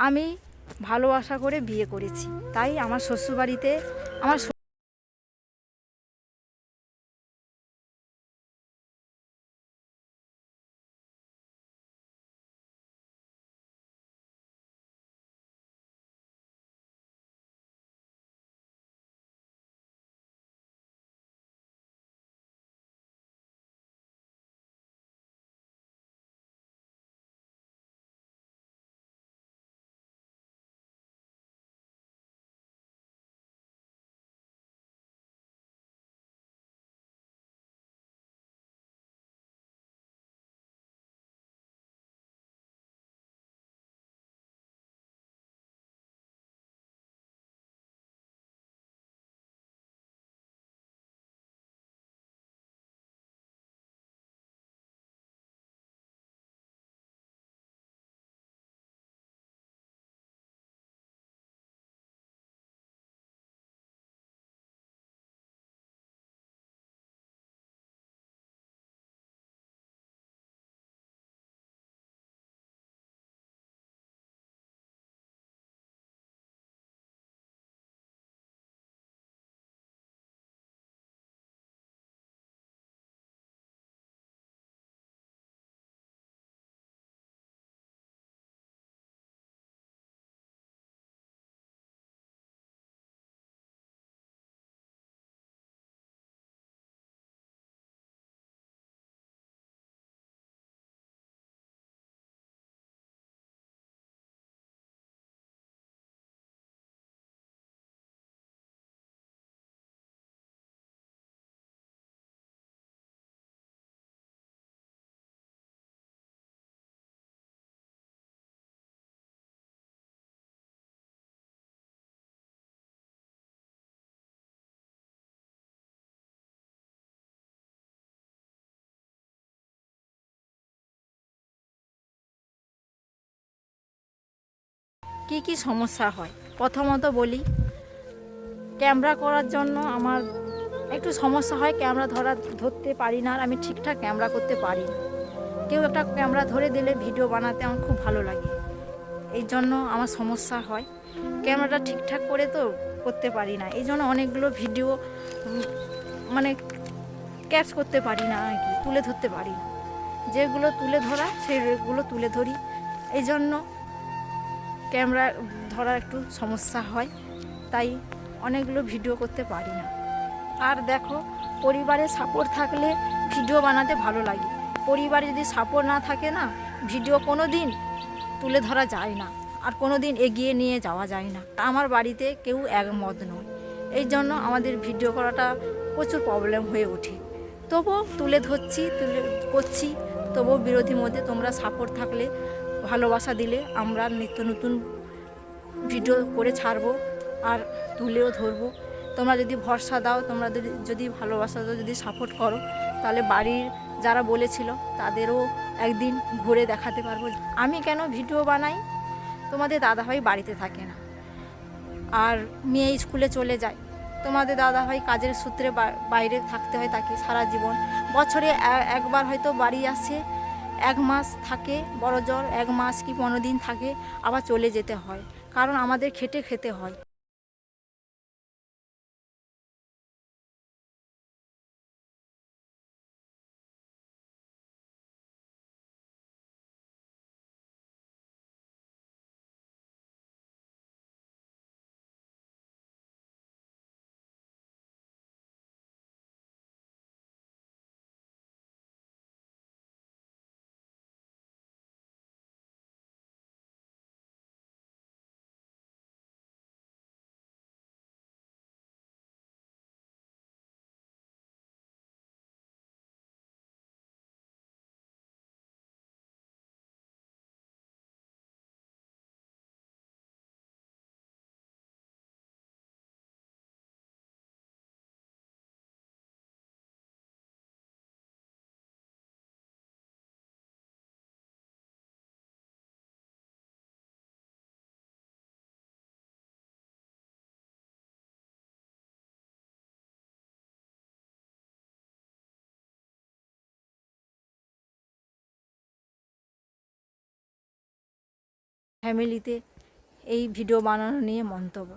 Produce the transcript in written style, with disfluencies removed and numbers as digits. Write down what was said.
আমি ভালোবাসা করে বিয়ে করেছি, তাই আমার শ্বশুরবাড়িতে আমার কি কি সমস্যা হয় প্রথমত বলি। ক্যামেরা করার জন্য আমার একটু সমস্যা হয়, ক্যামেরা ধরতে পারি না, আর আমি ঠিকঠাক ক্যামেরা করতে পারি না। কেউ একটা ক্যামেরা ধরে দিলে ভিডিও বানাতে আমার খুব ভালো লাগে, এই জন্য আমার সমস্যা হয়। ক্যামেরাটা ঠিকঠাক করে তো করতে পারি না, এই জন্য অনেকগুলো ভিডিও মানে ক্যাচ করতে পারি না আর কি, তুলে ধরতে পারি না। যেগুলো তুলে ধরা সেগুলো তুলে ধরি, এই জন্য ক্যামেরা ধরার একটু সমস্যা হয়, তাই অনেকগুলো ভিডিও করতে পারি না। আর দেখো, পরিবারের সাপোর্ট থাকলে ভিডিও বানাতে ভালো লাগে। পরিবারে যদি সাপোর্ট না থাকে না, ভিডিও কোনো দিন তুলে ধরা যায় না, আর কোনো দিন এগিয়ে নিয়ে যাওয়া যায় না। আমার বাড়িতে কেউ একমত নয়, এই জন্য আমাদের ভিডিও করাটা প্রচুর প্রবলেম হয়ে ওঠে। তবুও তুলে ধরছি, তুলে করছি, তবুও বিরোধীর মধ্যে তোমরা সাপোর্ট থাকলে, ভালোবাসা দিলে আমরা নিত্য নতুন ভিডিও করে ছাড়বো আর তুলেও ধরবো। তোমরা যদি ভরসা দাও, তোমরা যদি ভালোবাসা দাও, যদি সাপোর্ট করো, তাহলে বাড়ির যারা বলেছিল তাদেরও একদিন ঘুরে দেখাতে পারবো। আমি কেন ভিডিও বানাই, তোমাদের দাদাভাই বাড়িতে থাকে না, আর মেয়ে স্কুলে চলে যায়। তোমাদের দাদাভাই কাজের সূত্রে বাইরে থাকতে হয় তাকে সারা জীবন। বছরে একবার হয়তো বাড়ি আসে, 1 মাস থাকে, বড় জোর 1 মাস কি 15 দিন থাকে, আবার চলে যেতে হয়, কারণ আমাদের খেটে খেতে হয়। ফ্যামিলিতে এই ভিডিও বানানো নিয়ে মন্তব্য।